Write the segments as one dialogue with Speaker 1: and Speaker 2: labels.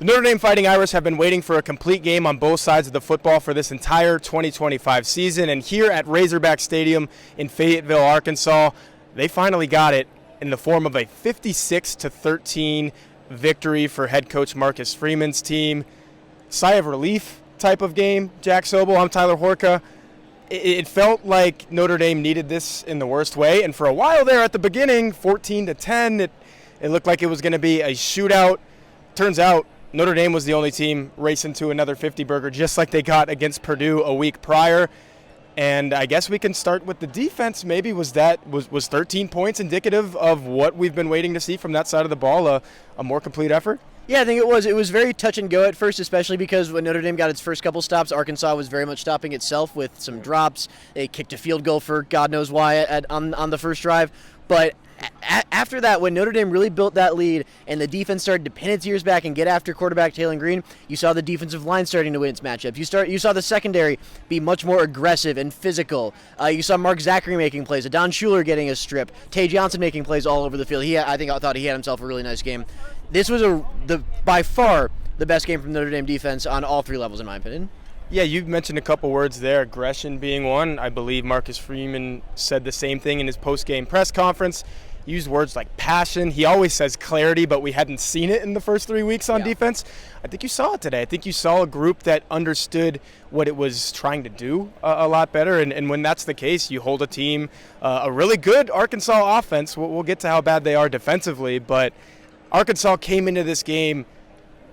Speaker 1: The Notre Dame Fighting Irish have been waiting for a complete game on both sides of the football for this entire 2025 season, and here at Razorback Stadium in Fayetteville, Arkansas, they finally got it in the form of a 56-13 victory for head coach Marcus Freeman's team. Sigh of relief type of game. Jack Sobel, I'm Tyler Horka. It felt like Notre Dame needed this in the worst way, and for a while there at the beginning, 14-10, it looked like it was going to be a shootout. Turns out Notre Dame was the only team racing to another 50-burger, just like they got against Purdue a week prior. And I guess we can start with the defense. Maybe was 13 points indicative of what we've been waiting to see from that side of the ball, a more complete effort?
Speaker 2: Yeah, I think it was. It was very touch and go at first, especially because when Notre Dame got its first couple stops, Arkansas was very much stopping itself with some drops. They kicked a field goal for God knows why on the first drive. But after that, when Notre Dame really built that lead and the defense started to pin its ears back and get after quarterback Taylor Green, you saw the defensive line starting to win its matchups. You saw the secondary be much more aggressive and physical. You saw Mark Zachary making plays, Adon Schuler getting a strip, Tay Johnson making plays all over the field. I thought he had himself a really nice game. This was by far the best game from Notre Dame defense on all three levels, in my opinion.
Speaker 1: Yeah, you mentioned a couple words there, aggression being one. I believe Marcus Freeman said the same thing in his post-game press conference. Used words like passion. He always says clarity, but we hadn't seen it in the first 3 weeks on defense. I think you saw it today. I think you saw a group that understood what it was trying to do a lot better. And when that's the case, you hold a team, a really good Arkansas offense. We'll get to how bad they are defensively, but Arkansas came into this game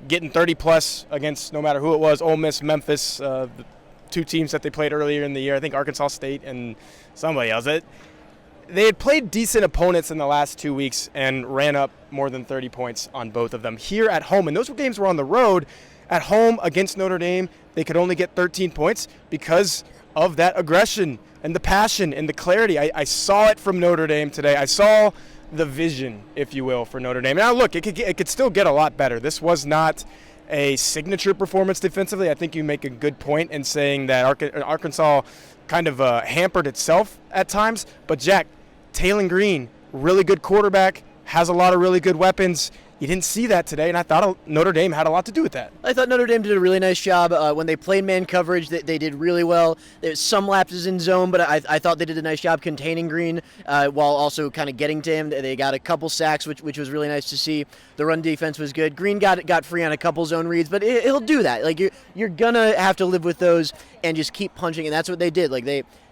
Speaker 1: getting 30-plus against no matter who it was, Ole Miss, Memphis, the two teams that they played earlier in the year. I think Arkansas State and somebody else. They had played decent opponents in the last 2 weeks and ran up more than 30 points on both of them here at home. And those games were on the road. At home against Notre Dame, they could only get 13 points because of that aggression and the passion and the clarity. I saw it from Notre Dame today. I saw the vision, if you will, for Notre Dame. Now, look, it could still get a lot better. This was not a signature performance defensively. I think you make a good point in saying that Arkansas kind of hampered itself at times. But, Jack, Taylor Green, really good quarterback, has a lot of really good weapons. You didn't see that today, and I thought Notre Dame had a lot to do with that.
Speaker 2: I thought Notre Dame did a really nice job. When they played man coverage, they did really well. There's some lapses in zone, but I thought they did a nice job containing Green while also kind of getting to him. They got a couple sacks, which was really nice to see. The run defense was good. Green got free on a couple zone reads, but he'll do that. Like you're gonna have to live with those and just keep punching, and that's what they did. Like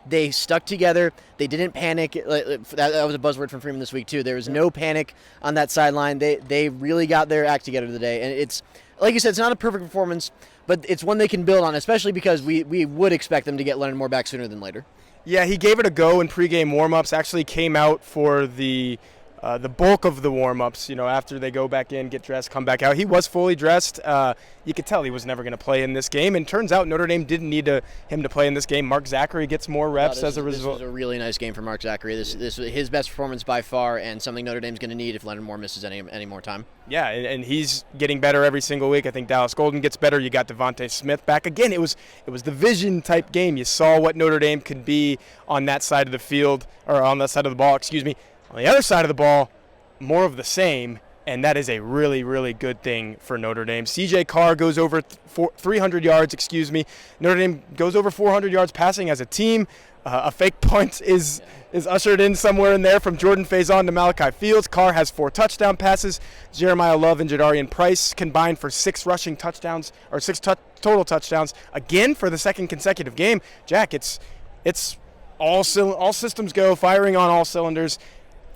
Speaker 2: they stuck together. They didn't panic. That was a buzzword from Freeman this week, too. There was no panic on that sideline. They really got their act together today. And it's, like you said, it's not a perfect performance, but it's one they can build on, especially because we would expect them to get Leonard Moore back sooner than later.
Speaker 1: Yeah, he gave it a go in pregame warm-ups, actually came out for the bulk of the warm-ups, after they go back in, get dressed, come back out. He was fully dressed. You could tell he was never going to play in this game, and turns out Notre Dame didn't need him to play in this game. Mark Zachary gets more reps as a result.
Speaker 2: This was a really nice game for Mark Zachary. This was his best performance by far, and something Notre Dame's going to need if Leonard Moore misses any more time.
Speaker 1: Yeah, and he's getting better every single week. I think Dallas Golden gets better. You got Devontae Smith back. Again, it was the vision-type game. You saw what Notre Dame could be on that side of the field, or on that side of the ball, excuse me. On the other side of the ball, more of the same, and that is a really, really good thing for Notre Dame. C.J. Carr goes over 300 yards, Notre Dame goes over 400 yards passing as a team. A fake punt is ushered in somewhere in there from Jordan Faison to Malachi Fields. Carr has 4 touchdown passes. Jeremiah Love and Jadarian Price combined for 6 rushing touchdowns, or 6 total touchdowns, again for the second consecutive game. Jack, it's all systems go, firing on all cylinders.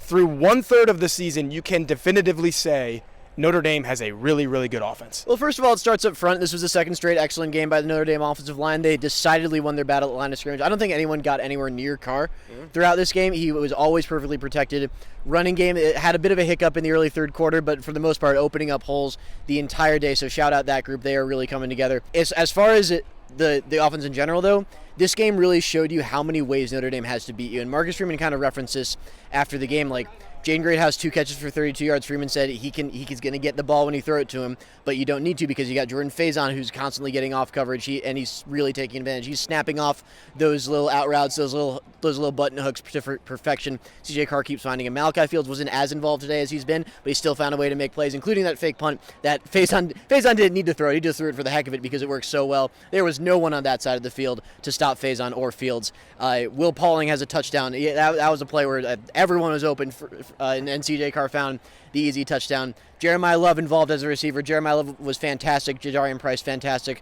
Speaker 1: Through 1/3 of the season, you can definitively say Notre Dame has a really, really good offense.
Speaker 2: Well, first of all, it starts up front. This was the second straight excellent game by the Notre Dame offensive line. They decidedly won their battle at the line of scrimmage. I don't think anyone got anywhere near Carr throughout this game. He was always perfectly protected. Running game, it had a bit of a hiccup in the early third quarter, but for the most part, opening up holes the entire day. So shout out that group. They are really coming together. As far as the offense in general, though, this game really showed you how many ways Notre Dame has to beat you. And Marcus Freeman kind of referenced this after the game. Like, Jaden Greathouse 2 catches for 32 yards. Freeman said he's going to get the ball when you throw it to him, but you don't need to because you got Jordan Faison who's constantly getting off coverage. He's really taking advantage. He's snapping off those little out routes, those little button hooks to perfection. CJ Carr keeps finding him. Malachi Fields wasn't as involved today as he's been, but he still found a way to make plays, including that fake punt that Faison didn't need to throw. He just threw it for the heck of it because it worked so well. There was no one on that side of the field to stop Faison or Fields. Will Pauling has a touchdown. That was a play where everyone was open, and CJ Carr found the easy touchdown. Jeremiah Love involved as a receiver. Jeremiah Love was fantastic. Jadarian Price fantastic.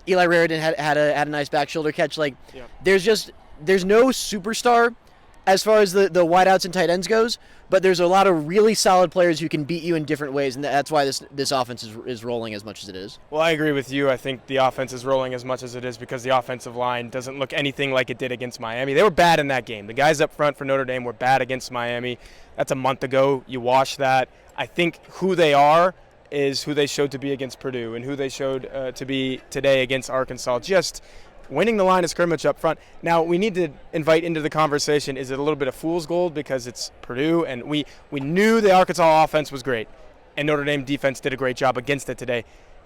Speaker 2: Eli Raridan had a nice back shoulder catch. There's no superstar as far as the wideouts and tight ends goes, but there's a lot of really solid players who can beat you in different ways, and that's why this offense is rolling as much as it is.
Speaker 1: Well, I agree with you. I think the offense is rolling as much as it is because the offensive line doesn't look anything like it did against Miami. They were bad in that game. The guys up front for Notre Dame were bad against Miami. That's a month ago. You wash that. I think who they are is who they showed to be against Purdue and who they showed to be today against Arkansas. Just winning the line of scrimmage up front. Now, we need to invite into the conversation, is it a little bit of fool's gold because it's Purdue? And we knew the Arkansas offense was great, and Notre Dame defense did a great job against it today.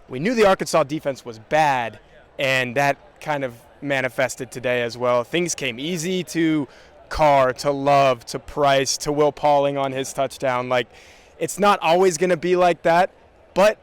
Speaker 1: We knew the Arkansas defense was bad, and that kind of manifested today as well. Things came easy to Carr, to Love, to Price, to Will Pauling on his touchdown. It's not always going to be like that, but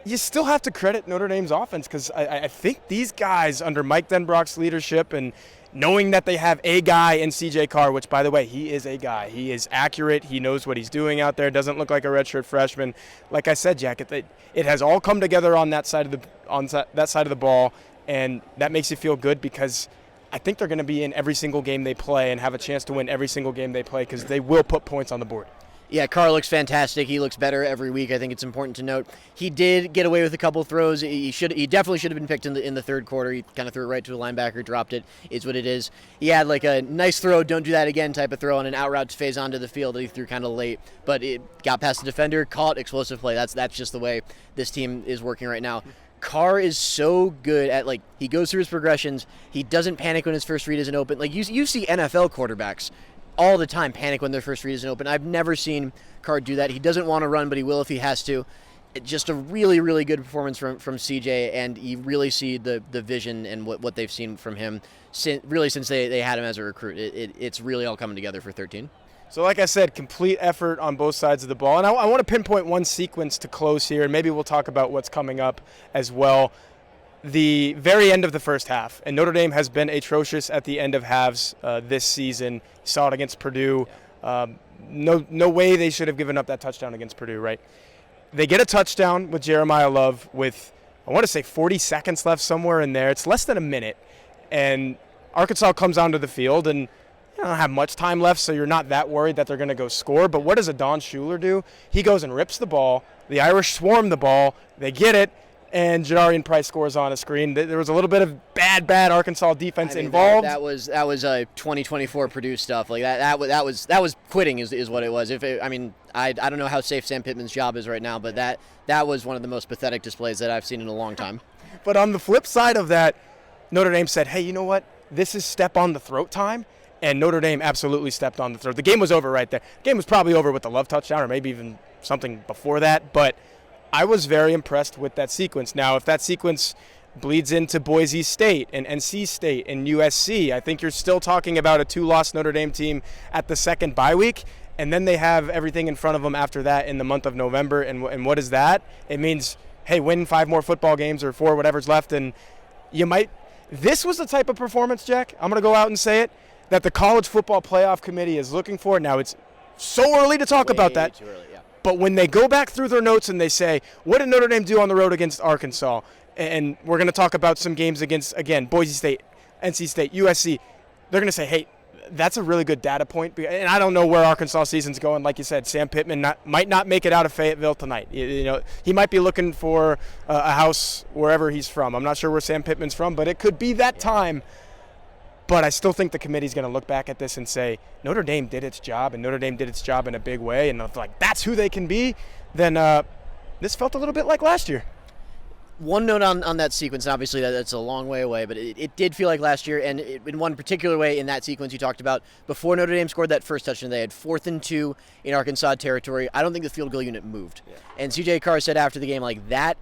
Speaker 1: you still have to credit Notre Dame's offense because I think these guys under Mike Denbrock's leadership and knowing that they have a guy in CJ Carr, which, by the way, he is a guy. He is accurate. He knows what he's doing out there. Doesn't look like a redshirt freshman. Like I said, Jack, it has all come together on that side of the ball, and that makes you feel good because I think they're going to be in every single game they play and have a chance to win every single game they play because they will put points on the board.
Speaker 2: Yeah, Carr looks fantastic. He looks better every week. I think it's important to note. He did get away with a couple throws. He definitely should have been picked in the third quarter. He kind of threw it right to a linebacker, dropped it. Is what it is. He had a nice throw, don't do that again type of throw on an out route to phase onto the field that he threw kind of late, but it got past the defender, caught, explosive play. That's just the way this team is working right now. Carr is so good at he goes through his progressions. He doesn't panic when his first read isn't open. You see NFL quarterbacks all the time panic when their first read isn't open. I've never seen Carr do that. He doesn't want to run, but he will if he has to. Just a really, really good performance from CJ, and you really see the vision and what they've seen from him since they had him as a recruit. It's really all coming together for 13.
Speaker 1: So like I said, complete effort on both sides of the ball. And I want to pinpoint one sequence to close here, and maybe we'll talk about what's coming up as well. The very end of the first half, and Notre Dame has been atrocious at the end of halves this season. You saw it against Purdue. No way they should have given up that touchdown against Purdue, right? They get a touchdown with Jeremiah Love with, I want to say 40 seconds left somewhere in there. It's less than a minute. And Arkansas comes onto the field, and you don't have much time left, so you're not that worried that they're going to go score. But what does Adon Shuler do? He goes and rips the ball. The Irish swarm the ball. They get it. And Jadarian Price scores on a screen. There was a little bit of bad Arkansas defense involved.
Speaker 2: That was 2024 Purdue stuff. That was quitting is what it was. I don't know how safe Sam Pittman's job is right now, but that was one of the most pathetic displays that I've seen in a long time.
Speaker 1: But on the flip side of that, Notre Dame said, hey, you know what? This is step on the throat time. And Notre Dame absolutely stepped on the throat. The game was over right there. The game was probably over with the Love touchdown or maybe even something before that, but I was very impressed with that sequence. Now, if that sequence bleeds into Boise State and NC State and USC, I think you're still talking about a 2-loss Notre Dame team at the second bye week, and then they have everything in front of them after that in the month of November. And what is that? It means, hey, win 5 more football games or 4, whatever's left, and you might – this was the type of performance, Jack, I'm going to go out and say it, that the College Football Playoff Committee is looking for. Now, it's so early to talk about that.
Speaker 2: Too early, yeah.
Speaker 1: But when they go back through their notes and they say, what did Notre Dame do on the road against Arkansas? And we're going to talk about some games against, again, Boise State, NC State, USC. They're going to say, hey, that's a really good data point. And I don't know where Arkansas season's going. Like you said, Sam Pittman might not make it out of Fayetteville tonight. He might be looking for a house wherever he's from. I'm not sure where Sam Pittman's from, but it could be that time. But I still think the committee's going to look back at this and say, Notre Dame did its job, and Notre Dame did its job in a big way, and if that's who they can be, then this felt a little bit like last year.
Speaker 2: One note on that sequence, and obviously that's a long way away, but it did feel like last year, and in one particular way in that sequence you talked about, before Notre Dame scored that first touchdown, they had 4th and 2 in Arkansas territory. I don't think the field goal unit moved. Yeah. And CJ Carr said after the game, like, that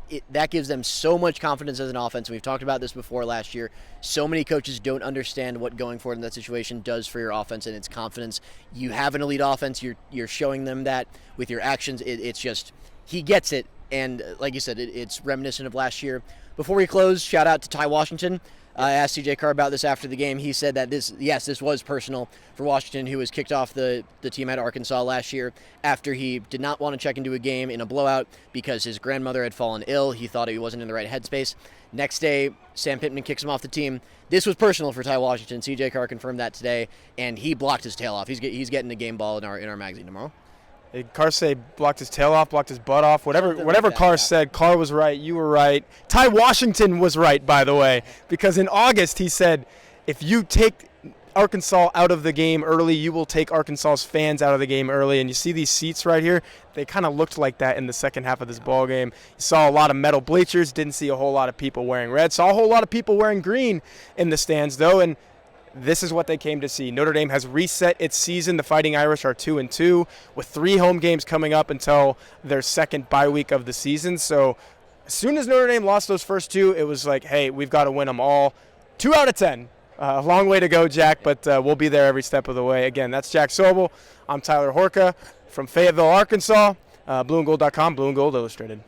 Speaker 2: gives them so much confidence as an offense. And we've talked about this before last year. So many coaches don't understand what going for it in that situation does for your offense and its confidence. You have an elite offense. You're showing them that with your actions. It's just, he gets it. And like you said, it's reminiscent of last year. Before we close, shout out to Ty Washington. I asked CJ Carr about this after the game. He said that this was personal for Washington, who was kicked off the team at Arkansas last year after he did not want to check into a game in a blowout because his grandmother had fallen ill. He thought he wasn't in the right headspace. Next day, Sam Pittman kicks him off the team. This was personal for Ty Washington. CJ Carr confirmed that today, and he blocked his tail off. He's getting a game ball in our magazine tomorrow.
Speaker 1: Carr blocked his tail off, blocked his butt off, whatever Carr said. Carr was right, you were right. Ty Washington was right, by the way, because in August he said, if you take Arkansas out of the game early, you will take Arkansas's fans out of the game early. And you see these seats right here, they kind of looked like that in the second half of this ball game. You saw a lot of metal bleachers, didn't see a whole lot of people wearing red, saw a whole lot of people wearing green in the stands though, and this is what they came to see. Notre Dame has reset its season. The Fighting Irish are 2-2 with 3 home games coming up until their second bye week of the season. So as soon as Notre Dame lost those first 2, it was like, hey, we've got to win them all. 2 out of 10. A long way to go, Jack, but we'll be there every step of the way. Again, that's Jack Sobel. I'm Tyler Horka from Fayetteville, Arkansas. Blueandgold.com, Blue and Gold Illustrated.